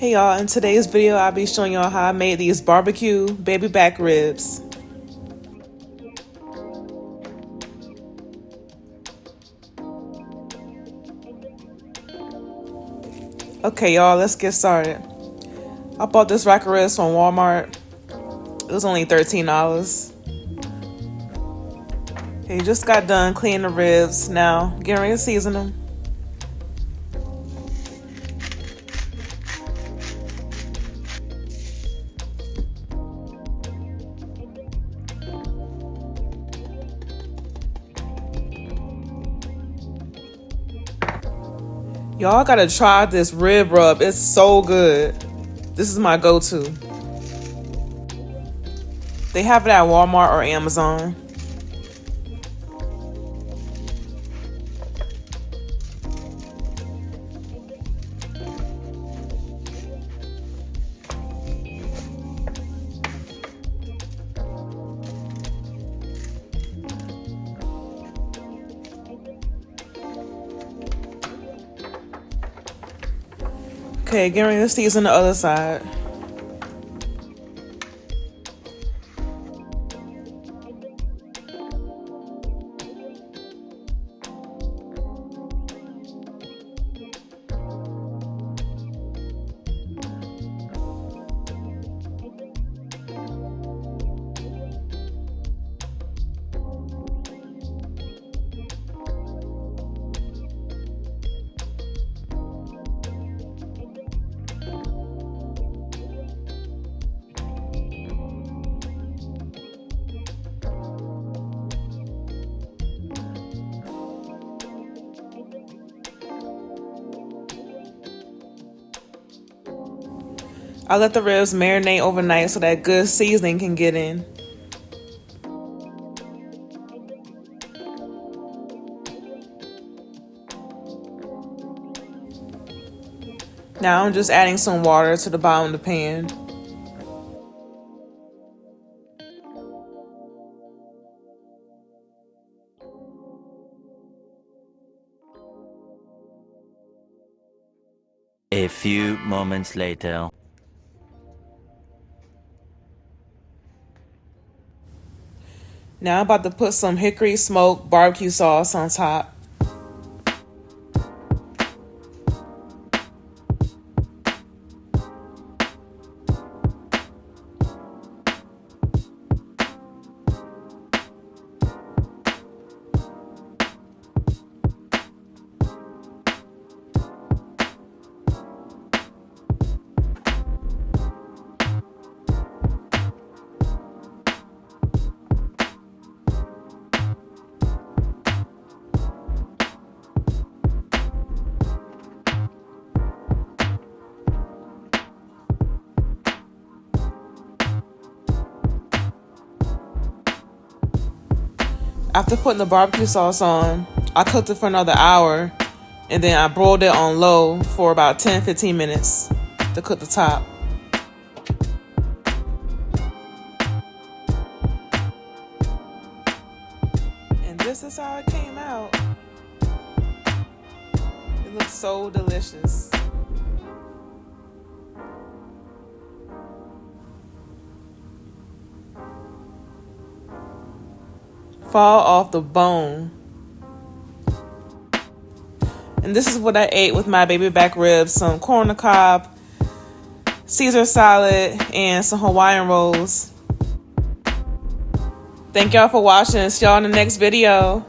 Hey y'all, in today's video I'll be showing y'all how I made these barbecue baby back ribs. Okay y'all, let's get started. I bought this rack of ribs from Walmart. It was only $13. Okay, just got done cleaning the ribs. Now, getting ready to season them. Y'all gotta try this rib rub. It's so good. This is my go-to. They have it at Walmart or Amazon. Okay, getting ready to season the other side. I let the ribs marinate overnight so that good seasoning can get in. Now I'm just adding some water to the bottom of the pan. A few moments later. Now I'm about to put some hickory smoked barbecue sauce on top. After putting the barbecue sauce on, I cooked it for another hour, and then I broiled it on low for about 10-15 minutes to cook the top. And this is how it came out. It looks so delicious. Fall off the bone. And this is what I ate with my baby back ribs: some corn on the cob, Caesar salad, and some Hawaiian rolls. Thank y'all for watching. See y'all in the next video.